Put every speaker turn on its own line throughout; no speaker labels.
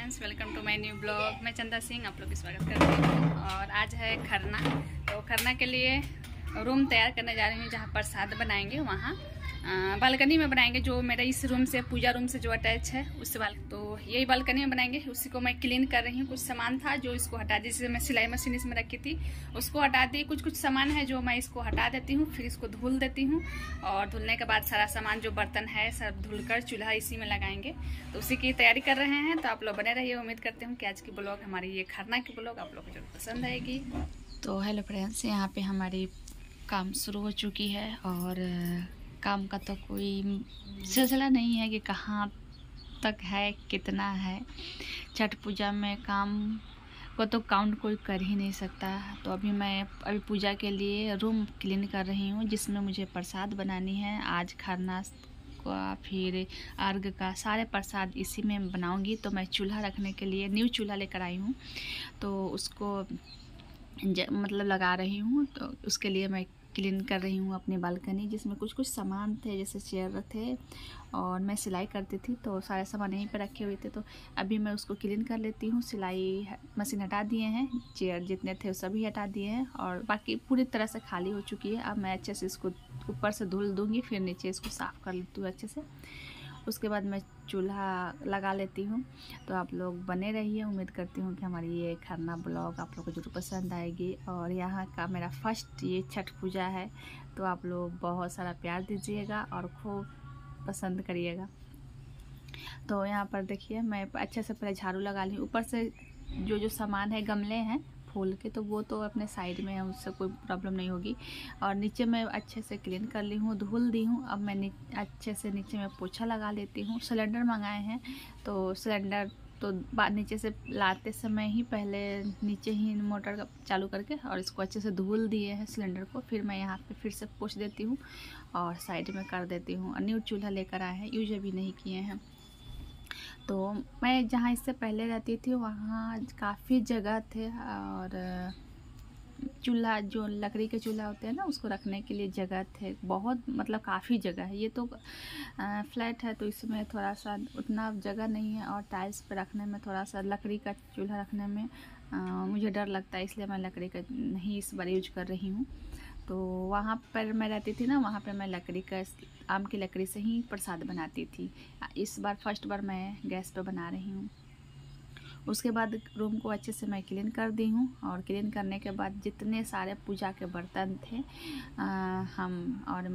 Friends, welcome to my new blog. मैं चंदा सिंह आप लोग का स्वागत करती हूँ। और आज है खरना। तो खरना के लिए रूम तैयार करने जा रही हूँ, जहाँ प्रसाद बनाएंगे वहाँ बालकनी में बनाएंगे। जो मेरा इस रूम से, पूजा रूम से जो अटैच है उस तो यही बालकनी में बनाएंगे। उसी को मैं क्लीन कर रही हूँ। कुछ सामान था जो इसको हटा दी, जैसे मैं सिलाई मशीन इसमें रखी थी उसको हटा दी। कुछ सामान है जो मैं इसको हटा देती हूँ, फिर इसको धुल देती हूँ। और धुलने के बाद सारा सामान जो बर्तन है सब धुलकर चूल्हा इसी में लगाएंगे। तो उसी की तैयारी कर रहे हैं। तो आप लोग बने रहिए। उम्मीद करते हूँ कि आज की ब्लॉग, हमारी ये खरना की ब्लॉग आप लोग को जरूर पसंद आएगी। तो हेलो फ्रेंड्स, यहाँ पे हमारी काम शुरू हो चुकी है। और काम का तो कोई सिलसिला नहीं है कि कहाँ तक है, कितना है। छठ पूजा में काम को तो काउंट कोई कर ही नहीं सकता। तो अभी पूजा के लिए रूम क्लीन कर रही हूँ, जिसमें मुझे प्रसाद बनानी है। आज खरना का फिर अर्घ का सारे प्रसाद इसी में बनाऊंगी। तो मैं चूल्हा रखने के लिए न्यू चूल्हा लेकर आई हूँ, तो उसको मतलब लगा रही हूँ। तो उसके लिए मैं क्लीन कर रही हूँ अपनी बालकनी, जिसमें कुछ सामान थे, जैसे चेयर थे और मैं सिलाई करती थी, तो सारे सामान यहीं पे रखे हुए थे। तो अभी मैं उसको क्लीन कर लेती हूँ। सिलाई मशीन हटा दिए हैं, चेयर जितने थे सभी हटा दिए हैं और बाकी पूरी तरह से खाली हो चुकी है। अब मैं अच्छे से इसको ऊपर से धुल दूँगी, फिर नीचे इसको साफ़ कर लेती हूँ अच्छे से। उसके बाद मैं चूल्हा लगा लेती हूँ। तो आप लोग बने रहिए। उम्मीद करती हूँ कि हमारी ये खरना ब्लॉग आप लोग को जरूर पसंद आएगी। और यहाँ का मेरा फर्स्ट ये छठ पूजा है, तो आप लोग बहुत सारा प्यार दीजिएगा और खूब पसंद करिएगा। तो यहाँ पर देखिए, मैं अच्छे से पहले झाड़ू लगा ली। ऊपर से जो सामान है, गमले हैं फूल के, तो वो तो अपने साइड में है, उससे कोई प्रॉब्लम नहीं होगी। और नीचे मैं अच्छे से क्लीन कर ली हूँ, धुल दी हूँ। अब मैं अच्छे से नीचे में पोछा लगा लेती हूँ। सिलेंडर मंगाए हैं, तो सिलेंडर तो नीचे से लाते समय ही पहले नीचे ही मोटर का चालू करके और इसको अच्छे से धुल दिए हैं सिलेंडर को। फिर मैं यहाँ पे फिर से पोछ देती हूँ और साइड में कर देती हूँ। न्यू चूल्हा लेकर आए हैं, यूज अभी नहीं किए हैं। तो मैं जहाँ इससे पहले रहती थी वहाँ काफ़ी जगह थे, और चूल्हा जो लकड़ी के चूल्हा होते हैं ना, उसको रखने के लिए जगह थे बहुत, मतलब काफ़ी जगह है। ये तो फ्लैट है, तो इसमें थोड़ा सा उतना जगह नहीं है। और टाइल्स पे रखने में थोड़ा सा, लकड़ी का चूल्हा रखने में मुझे डर लगता है, इसलिए मैं लकड़ी का नहीं इस बार यूज कर रही हूँ। तो वहाँ पर मैं रहती थी ना, वहाँ पर मैं लकड़ी का, आम की लकड़ी से ही प्रसाद बनाती थी। इस बार फर्स्ट बार मैं गैस पे बना रही हूँ। उसके बाद रूम को अच्छे से मैं क्लीन कर दी हूँ। और क्लीन करने के बाद जितने सारे पूजा के बर्तन थे, हम और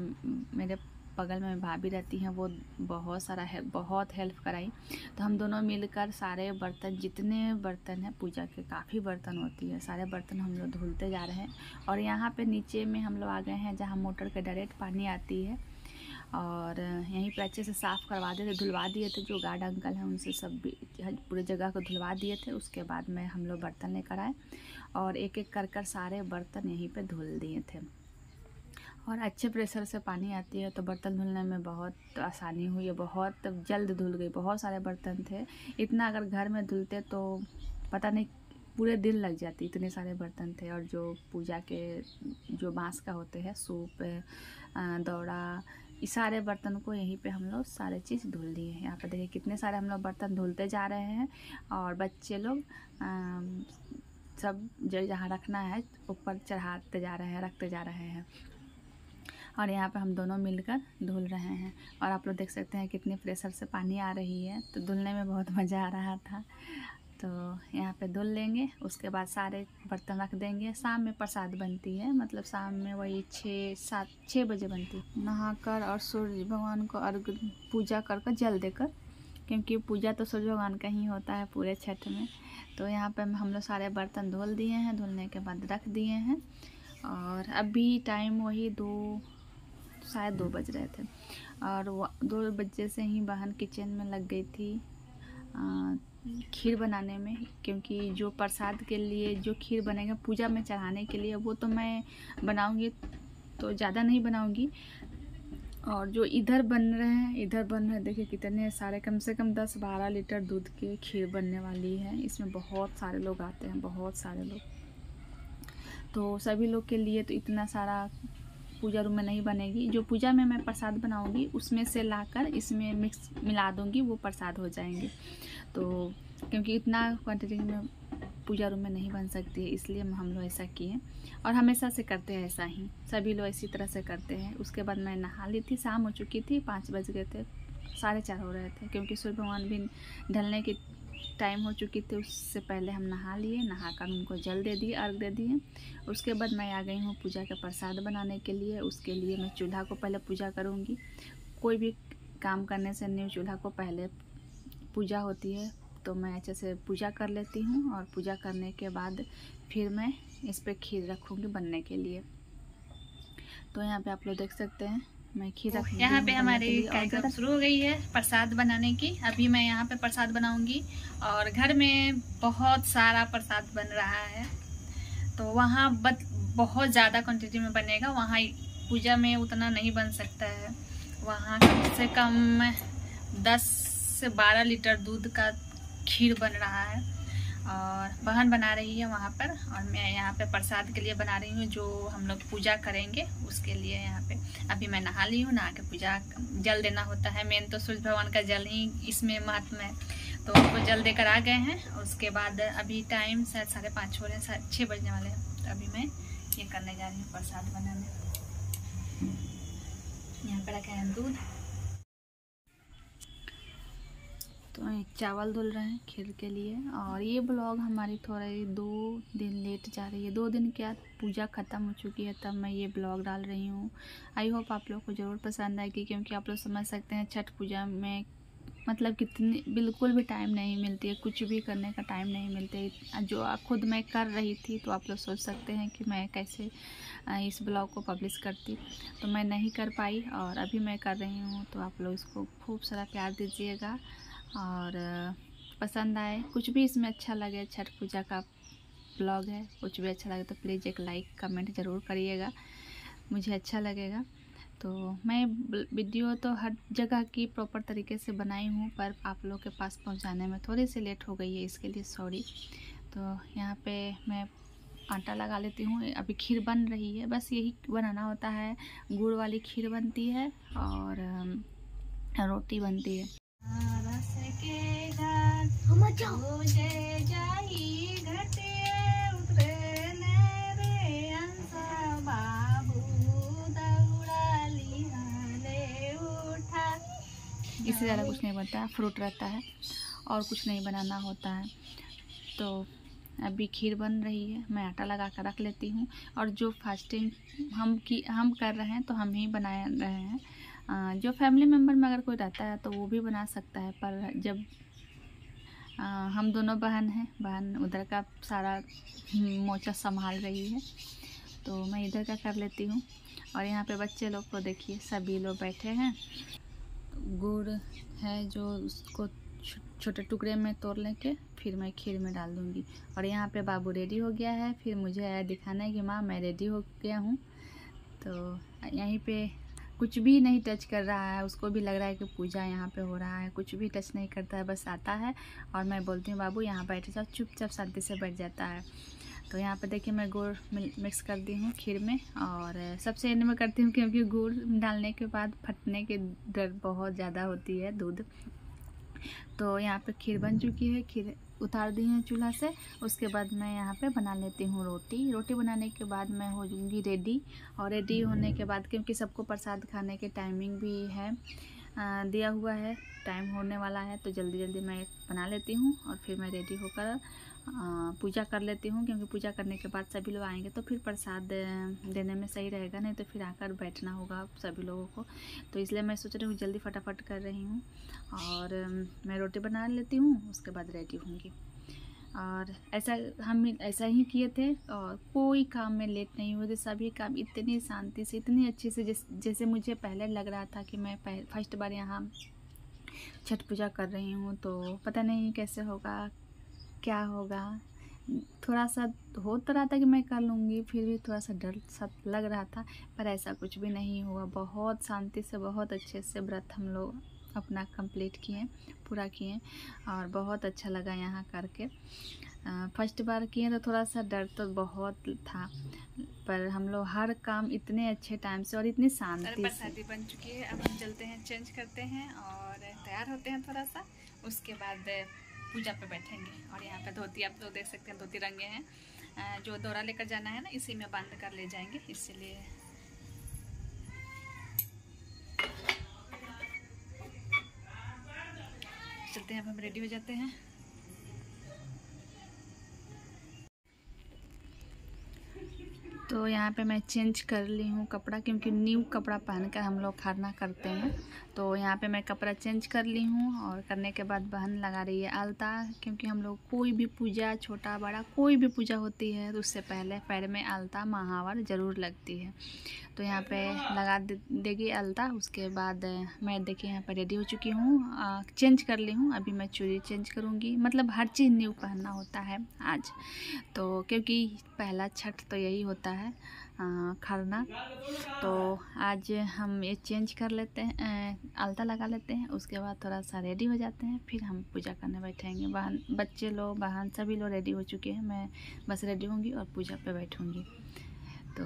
मेरे बगल में भाभी रहती हैं, वो बहुत हेल्प कराई। तो हम दोनों मिलकर सारे बर्तन, जितने बर्तन हैं पूजा के, काफ़ी बर्तन होती है, सारे बर्तन हम लोग धुलते जा रहे हैं। और यहाँ पे नीचे में हम लोग आ गए हैं, जहाँ मोटर के डायरेक्ट पानी आती है। और यहीं पर अच्छे से साफ़ करवा दिए थे, धुलवा दिए थे। जो गार्ड अंकल हैं उनसे सब पूरे जगह को धुलवा दिए थे। उसके बाद में हम लोग बर्तन लेकर आए और एक एक कर सारे बर्तन यहीं पे धुल दिए थे। और अच्छे प्रेशर से पानी आती है, तो बर्तन धुलने में बहुत आसानी हुई है, बहुत जल्द धुल गई। बहुत सारे बर्तन थे, इतना अगर घर में धुलते तो पता नहीं पूरे दिन लग जाती, इतने सारे बर्तन थे। और जो पूजा के जो बांस का होते हैं, सूप, दौड़ा, इस सारे बर्तन को यहीं पे हम लोग सारे चीज़ धुल दिए हैं। यहाँ पे देखिए कितने सारे हम लोग बर्तन धुलते जा रहे हैं। और बच्चे लोग सब जहाँ रखना है ऊपर चढ़ाते जा रहे हैं, रखते जा रहे हैं। और यहाँ पे हम दोनों मिलकर धुल रहे हैं। और आप लोग देख सकते हैं कितनी प्रेशर से पानी आ रही है, तो धुलने में बहुत मज़ा आ रहा था। तो यहाँ पे धुल लेंगे, उसके बाद सारे बर्तन रख देंगे। शाम में प्रसाद बनती है, मतलब शाम में वही 6 बजे बनती है। नहाकर और सूर्य भगवान को अर्घ पूजा कर जल देकर, क्योंकि पूजा तो सूर्य भगवान का ही होता है पूरे छठ में। तो यहाँ पे हम लोग सारे बर्तन धुल दिए हैं, धुलने के बाद रख दिए हैं। और अभी टाइम वही शायद 2 बज रहे थे। और 2 बजे से ही बहन किचन में लग गई थी खीर बनाने में, क्योंकि जो प्रसाद के लिए जो खीर बनेगा पूजा में चढ़ाने के लिए, वो तो मैं बनाऊंगी, तो ज़्यादा नहीं बनाऊंगी। और जो इधर बन रहे हैं देखिए कितने सारे, कम से कम 10-12 लीटर दूध की खीर बनने वाली है। इसमें बहुत सारे लोग आते हैं, बहुत सारे लोग। तो सभी लोग के लिए तो इतना सारा पूजा रूम में नहीं बनेगी। जो पूजा में मैं प्रसाद बनाऊंगी उसमें से लाकर इसमें मिला दूंगी, वो प्रसाद हो जाएंगे। तो क्योंकि इतना क्वांटिटी में पूजा रूम में नहीं बन सकती है, इसलिए हम लोग ऐसा किए और हमेशा से करते हैं ऐसा ही, सभी लोग इसी तरह से करते हैं। उसके बाद मैं नहा ली थी, शाम हो चुकी थी, 5 बज गए थे, 4:30 हो रहे थे, क्योंकि सूर्य भगवान भी ढलने की टाइम हो चुकी थी। उससे पहले हम नहा लिए, नहाकर उनको जल दे दिए, अर्घ दे दिए। उसके बाद मैं आ गई हूँ पूजा का प्रसाद बनाने के लिए। उसके लिए मैं चूल्हा को पहले पूजा करूँगी। कोई भी काम करने से न्यू चूल्हा को पहले पूजा होती है, तो मैं अच्छे से पूजा कर लेती हूँ और पूजा करने के बाद फिर मैं इस पर खीर रखूँगी बनने के लिए। तो यहाँ पे आप लोग देख सकते हैं मैं खीर रखूँगी। यहाँ पे हमारी कार्यक्रम शुरू हो गई है प्रसाद बनाने की। अभी मैं यहाँ पे प्रसाद बनाऊँगी और घर में बहुत सारा प्रसाद बन रहा है, तो वहाँ बहुत ज़्यादा क्वांटिटी में बनेगा। वहाँ पूजा में उतना नहीं बन सकता है। वहाँ कम से कम 10 से 12 लीटर दूध का खीर बन रहा है और बहन बना रही है वहाँ पर, और मैं यहाँ पे प्रसाद के लिए बना रही हूँ, जो हम लोग पूजा करेंगे उसके लिए। यहाँ पे अभी मैं नहा ली हूँ, नहा के पूजा जल देना होता है। मेन तो सूर्य भगवान का जल ही इसमें महत्व है, तो उनको जल देकर आ गए हैं। उसके बाद अभी टाइम शायद 5:30 हो रहे हैं, 6 बजने वाले हैं। तो अभी मैं ये करने जा रही हूँ प्रसाद बनाने। यहाँ पे रखे हैं दूध, तो चावल धुल रहे हैं खीर के लिए। और ये ब्लॉग हमारी थोड़ा 2 दिन लेट जा रही है। 2 दिन क्या, पूजा ख़त्म हो चुकी है तब मैं ये ब्लॉग डाल रही हूँ। आई होप आप लोग को ज़रूर पसंद आएगी, क्योंकि आप लोग समझ सकते हैं छठ पूजा में मतलब कितनी बिल्कुल भी टाइम नहीं मिलती है, कुछ भी करने का टाइम नहीं मिलती है। जो खुद मैं कर रही थी, तो आप लोग सोच सकते हैं कि मैं कैसे इस ब्लॉग को पब्लिश करती, तो मैं नहीं कर पाई और अभी मैं कर रही हूँ। तो आप लोग इसको खूब सारा प्यार दीजिएगा और पसंद आए, कुछ भी इसमें अच्छा लगे, छठ पूजा का ब्लॉग है, कुछ भी अच्छा लगे तो प्लीज़ एक लाइक कमेंट ज़रूर करिएगा, मुझे अच्छा लगेगा। तो मैं वीडियो तो हर जगह की प्रॉपर तरीके से बनाई हूँ, पर आप लोग के पास पहुँचाने में थोड़ी सी लेट हो गई है, इसके लिए सॉरी। तो यहाँ पे मैं आटा लगा लेती हूँ। अभी खीर बन रही है, बस यही बनाना होता है। गुड़ वाली खीर बनती है और रोटी बनती है। इससे ज़्यादा कुछ नहीं बनता है, फ्रूट रहता है और कुछ नहीं बनाना होता है। तो अभी खीर बन रही है, मैं आटा लगा कर रख लेती हूँ। और जो फास्टिंग हम कर रहे हैं तो हम ही बना रहे हैं। जो फैमिली मेम्बर में अगर कोई रहता है तो वो भी बना सकता है, पर जब हम दोनों बहन हैं, बहन उधर का सारा मोचा संभाल रही है, तो मैं इधर का कर लेती हूँ। और यहाँ पे बच्चे लोग को देखिए, सभी लोग बैठे हैं। गुड़ है जो उसको छोटे टुकड़े में तोड़ लेके फिर मैं खीर में डाल दूँगी। और यहाँ पे बाबू रेडी हो गया है, फिर मुझे आया दिखाना है कि माँ मैं रेडी हो गया हूँ। तो यहीं पे कुछ भी नहीं टच कर रहा है, उसको भी लग रहा है कि पूजा यहाँ पे हो रहा है। कुछ भी टच नहीं करता है, बस आता है और मैं बोलती हूँ बाबू यहाँ बैठ जाओ, चुपचाप शांति से बैठ जाता है। तो यहाँ पे देखिए मैं गुड़ मिक्स कर दी हूँ खीर में, और सबसे एंड में करती हूँ, क्योंकि गुड़ डालने के बाद फटने की डर बहुत ज़्यादा होती है दूध। तो यहाँ पे खीर बन चुकी है, खीर उतार दी हूँ चूल्हा से। उसके बाद मैं यहाँ पे बना लेती हूँ रोटी बनाने के बाद मैं हो जाऊँगी रेडी। और रेडी होने के बाद, क्योंकि सबको प्रसाद खाने के टाइमिंग भी है दिया हुआ है, टाइम होने वाला है, तो जल्दी जल्दी मैं बना लेती हूँ और फिर मैं रेडी होकर पूजा कर लेती हूँ। क्योंकि पूजा करने के बाद सभी लोग आएंगे तो फिर प्रसाद देने में सही रहेगा, नहीं तो फिर आकर बैठना होगा सभी लोगों को। तो इसलिए मैं सोच रही हूँ जल्दी फटाफट कर रही हूँ और मैं रोटी बना लेती हूँ, उसके बाद रेडी होंगी। और हम ऐसा ही किए थे और कोई काम में लेट नहीं हुए थे। सभी काम इतनी शांति से, इतनी अच्छे से, जैसे मुझे पहले लग रहा था कि मैं फर्स्ट बार यहाँ छठ पूजा कर रही हूँ, तो पता नहीं कैसे होगा, क्या होगा। थोड़ा सा हो तो रहा था कि मैं कर लूँगी, फिर भी थोड़ा सा डर सा लग रहा था, पर ऐसा कुछ भी नहीं हुआ। बहुत शांति से, बहुत अच्छे से व्रत हम लोग अपना कंप्लीट किए, पूरा किए और बहुत अच्छा लगा यहाँ करके। फर्स्ट बार किए तो थोड़ा सा डर तो बहुत था, पर हम लोग हर काम इतने अच्छे टाइम से और इतनी शांति से। शादी बन चुकी है, अब हम चलते हैं, चेंज करते हैं और तैयार होते हैं थोड़ा सा, उसके बाद पूजा पे बैठेंगे। और यहाँ पे धोती आप लोग देख सकते हैं, धोती रंगे हैं, जो दौरा लेकर जाना है ना, इसी में बांध कर ले जाएंगे, इसीलिए चलते हैं। अब हम रेडी हो जाते हैं। तो यहाँ पे मैं चेंज कर ली हूँ कपड़ा, क्योंकि न्यू कपड़ा पहनकर हम लोग खरना करते हैं। तो यहाँ पे मैं कपड़ा चेंज कर ली हूँ और करने के बाद बहन लगा रही है अलता, क्योंकि हम लोग कोई भी पूजा, छोटा बड़ा कोई भी पूजा होती है तो उससे पहले पैर में अलता महावर ज़रूर लगती है। तो यहाँ पे लगा देगी अलता। उसके बाद मैं देखिए यहाँ पे रेडी हो चुकी हूँ, चेंज कर ली हूँ। अभी मैं चूड़ी चेंज करूँगी, मतलब हर चीज़ न्यू पहनना होता है आज, तो क्योंकि पहला छठ तो यही होता है, खरना। तो आज हम ये चेंज कर लेते हैं, अलता लगा लेते हैं, उसके बाद थोड़ा सा रेडी हो जाते हैं, फिर हम पूजा करने बैठेंगे। बहन, बच्चे लोग, बहन सभी लोग रेडी हो चुके हैं, मैं बस रेडी होंगी और पूजा पे बैठूंगी। तो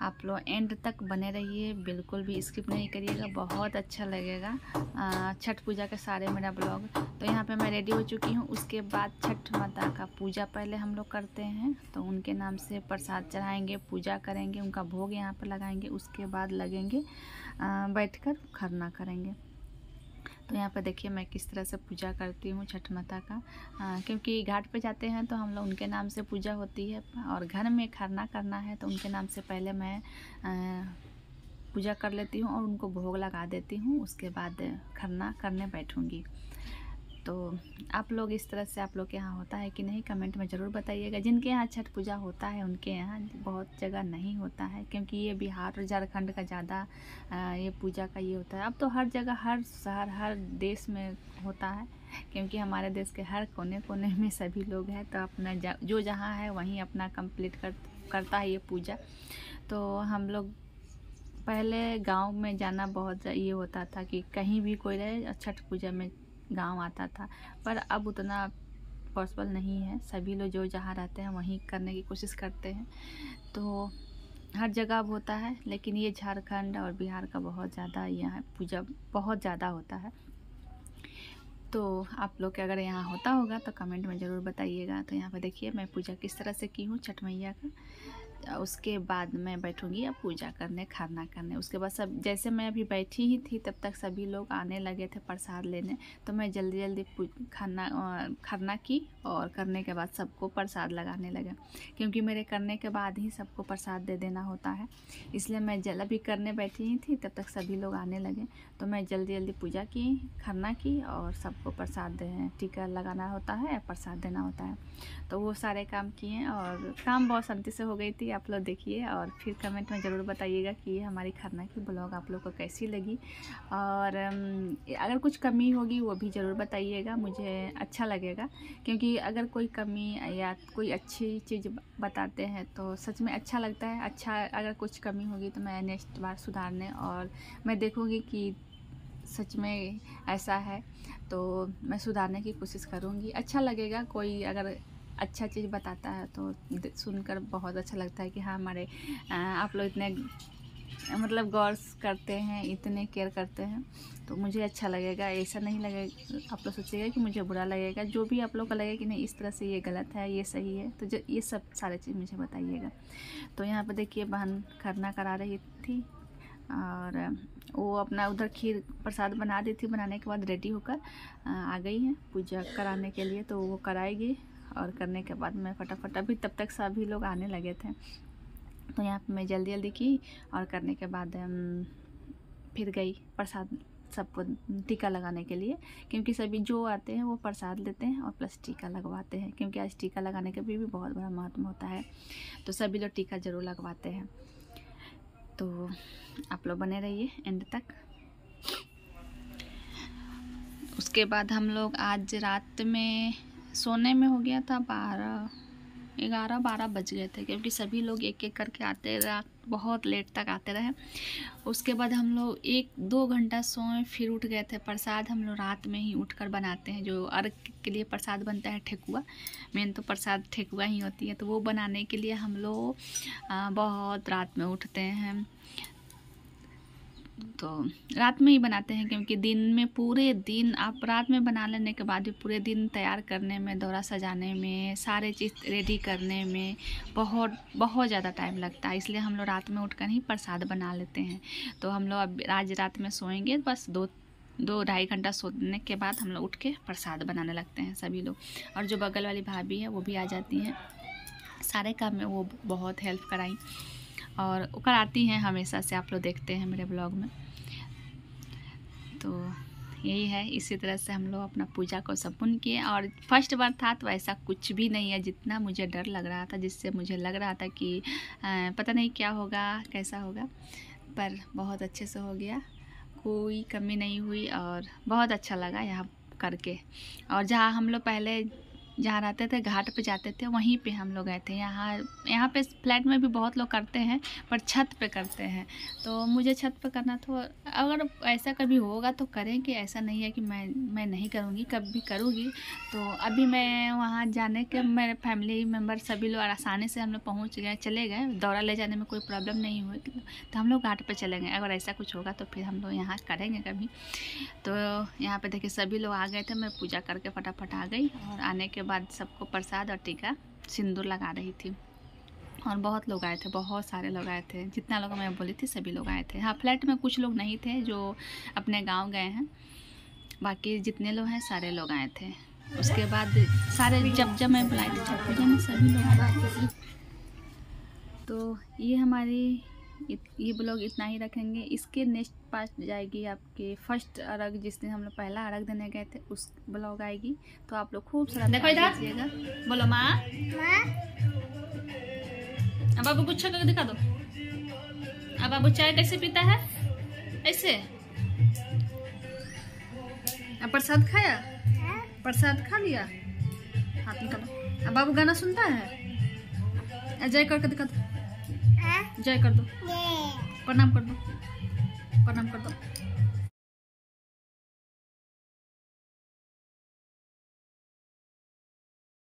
आप लोग एंड तक बने रहिए, बिल्कुल भी स्किप नहीं करिएगा, बहुत अच्छा लगेगा छठ पूजा के सारे मेरा ब्लॉग। तो यहाँ पे मैं रेडी हो चुकी हूँ। उसके बाद छठ माता का पूजा पहले हम लोग करते हैं, तो उनके नाम से प्रसाद चढ़ाएंगे, पूजा करेंगे, उनका भोग यहाँ पर लगाएंगे, उसके बाद लगेंगे बैठकर खरना करेंगे। तो यहाँ पर देखिए मैं किस तरह से पूजा करती हूँ छठ माता का, क्योंकि घाट पे जाते हैं तो हम लोग उनके नाम से पूजा होती है, और घर में खरना करना है तो उनके नाम से पहले मैं पूजा कर लेती हूँ और उनको भोग लगा देती हूँ। उसके बाद खरना करने बैठूँगी। तो आप लोग इस तरह से आप लोग के यहाँ होता है कि नहीं, कमेंट में ज़रूर बताइएगा। जिनके यहाँ छठ पूजा होता है उनके यहाँ, बहुत जगह नहीं होता है, क्योंकि ये बिहार और झारखंड का ज़्यादा ये पूजा का ये होता है। अब तो हर जगह, हर शहर, हर देश में होता है, क्योंकि हमारे देश के हर कोने कोने में सभी लोग हैं, तो अपना जो जहाँ है वहीं अपना कंप्लीट करता है ये पूजा। तो हम लोग पहले गाँव में जाना बहुत ये होता था कि कहीं भी कोई रहे, छठ पूजा में गांव आता था, पर अब उतना पॉसिबल नहीं है। सभी लोग जो जहाँ रहते हैं वहीं करने की कोशिश करते हैं, तो हर जगह अब होता है। लेकिन ये झारखंड और बिहार का बहुत ज़्यादा यहाँ पूजा बहुत ज़्यादा होता है। तो आप लोग के अगर यहाँ होता होगा तो कमेंट में ज़रूर बताइएगा। तो यहाँ पर देखिए मैं पूजा किस तरह से की हूँ छठ मैया का। उसके बाद मैं बैठूंगी अब पूजा करने, खरना करने। उसके बाद सब, जैसे मैं अभी बैठी ही थी तब तक सभी लोग आने लगे थे प्रसाद लेने, तो मैं जल्दी जल्दी खरना की और करने के बाद सबको प्रसाद लगाने लगा, क्योंकि मेरे करने के बाद ही सबको प्रसाद दे देना होता है। इसलिए मैं अभी करने बैठी ही थी तब तक सभी लोग आने लगे, तो मैं जल्दी जल्दी पूजा की, खरना की और सबको प्रसाद टीका लगाना होता है, प्रसाद देना होता है। तो वो सारे काम किए और काम बहुत शांति से हो गई थी। आप लोग देखिए और फिर कमेंट में ज़रूर बताइएगा कि ये हमारी खरना की ब्लॉग आप लोग को कैसी लगी, और अगर कुछ कमी होगी वो भी ज़रूर बताइएगा, मुझे अच्छा लगेगा। क्योंकि अगर कोई कमी या कोई अच्छी चीज़ बताते हैं तो सच में अच्छा लगता है। अच्छा, अगर कुछ कमी होगी तो मैं नेक्स्ट बार सुधारने, और मैं देखूँगी कि सच में ऐसा है तो मैं सुधारने की कोशिश करूँगी। अच्छा लगेगा, कोई अगर अच्छा चीज़ बताता है तो सुनकर बहुत अच्छा लगता है कि हाँ हमारे आप लोग इतने मतलब गौर करते हैं, इतने केयर करते हैं, तो मुझे अच्छा लगेगा। ऐसा नहीं लगेगा आप लोग सोचिएगा कि मुझे बुरा लगेगा। जो भी आप लोग को लगे कि नहीं इस तरह से ये गलत है, ये सही है, तो ये सब सारे चीज़ मुझे बताइएगा। तो यहाँ पर देखिए बहन खरना करा रही थी और वो अपना उधर खीर प्रसाद बना दी थी। बनाने के बाद रेडी होकर आ गई हैं पूजा कराने के लिए, तो वो कराएगी। और करने के बाद मैं फटाफट, अभी तब तक सभी लोग आने लगे थे, तो यहाँ पे मैं जल्दी जल्दी की और करने के बाद फिर गई प्रसाद सबको टीका लगाने के लिए, क्योंकि सभी जो आते हैं वो प्रसाद लेते हैं और प्लस टीका लगवाते हैं, क्योंकि आज टीका लगाने का भी बहुत बड़ा महत्व होता है। तो सभी लोग टीका ज़रूर लगवाते हैं। तो आप लोग बने रहिए एंड तक। उसके बाद हम लोग आज रात में सोने में हो गया था 11-12 बज गए थे, क्योंकि सभी लोग एक एक करके आते रात बहुत लेट तक आते रहे। उसके बाद हम लोग 1-2 घंटा सोए, फिर उठ गए थे। प्रसाद हम लोग रात में ही उठकर बनाते हैं। जो अर्घ के लिए प्रसाद बनता है ठेकुआ, मेन तो प्रसाद ठेकुआ ही होती है, तो वो बनाने के लिए हम लोग बहुत रात में उठते हैं। तो रात में ही बनाते हैं, क्योंकि दिन में पूरे दिन आप रात में बना लेने के बाद भी पूरे दिन तैयार करने में, दौरा सजाने में, सारे चीज़ रेडी करने में बहुत ज़्यादा टाइम लगता है। इसलिए हम लोग रात में उठकर ही प्रसाद बना लेते हैं। तो हम लोग अब आज रात में सोएंगे, बस 2-2-2.5 घंटा सोने के बाद हम लोग उठ के प्रसाद बनाने लगते हैं सभी लोग। और जो बगल वाली भाभी है वो भी आ जाती हैं, सारे काम में वो बहुत हेल्प कराई और कराती हैं हमेशा से, आप लोग देखते हैं मेरे ब्लॉग में। तो यही है, इसी तरह से हम लोग अपना पूजा को संपन्न किए। और फर्स्ट बार था तो ऐसा कुछ भी नहीं है, जितना मुझे डर लग रहा था, जिससे मुझे लग रहा था कि पता नहीं क्या होगा, कैसा होगा, पर बहुत अच्छे से हो गया, कोई कमी नहीं हुई और बहुत अच्छा लगा यहाँ करके। और जहाँ हम लोग पहले जहाँ रहते थे, घाट पे जाते थे, वहीं पे हम लोग गए थे। यहाँ पे फ्लैट में भी बहुत लोग करते हैं, पर छत पे करते हैं, तो मुझे छत पे करना था। अगर ऐसा कभी होगा तो करेंगे, ऐसा नहीं है कि मैं नहीं करूँगी, कभी करूँगी। तो अभी मैं वहाँ जाने के, मेरे फैमिली मेम्बर सभी लोग आसानी से हम लोग पहुँच गए, चले गए, दौरा ले जाने में कोई प्रॉब्लम नहीं हुई, तो हम लोग घाट पर चले गए। अगर ऐसा कुछ होगा तो फिर हम लोग यहाँ करेंगे कभी। तो यहाँ पे देखिए सभी लोग आ गए थे, मैं पूजा करके फटाफट आ गई और आने के बाद सबको प्रसाद और टीका सिंदूर लगा रही थी। और बहुत लोग आए थे, बहुत सारे लोग आए थे, जितना लोग मैं बोली थी सभी लोग आए थे। हाँ, फ्लैट में कुछ लोग नहीं थे जो अपने गांव गए हैं, बाकी जितने लोग हैं सारे लोग आए थे। उसके बाद सारे जब मैं बुलाई थी छठ पूजा में सभी लोग आए थे। तो ये हमारी ये ब्लॉग इतना ही रखेंगे। इसके नेक्स्ट पार्ट जाएगी आपके फर्स्ट अर्घ, जिस दिन हम लोग पहला अर्घ देने गए थे, उस ब्लॉग आएगी। तो आप लोग खूब सारा देखिएगा। बोलो माँ, अब बाबू कुछ करके दिखा दो। अब बाबू चाय कैसे पीता है, ऐसे। अब प्रसाद खाया, प्रसाद खा लिया, हाथ निकालो। अब बाबू गाना सुनता है, जय करके दिखा दो, जय कर दो, प्रणाम कर दो, प्रणाम कर दो।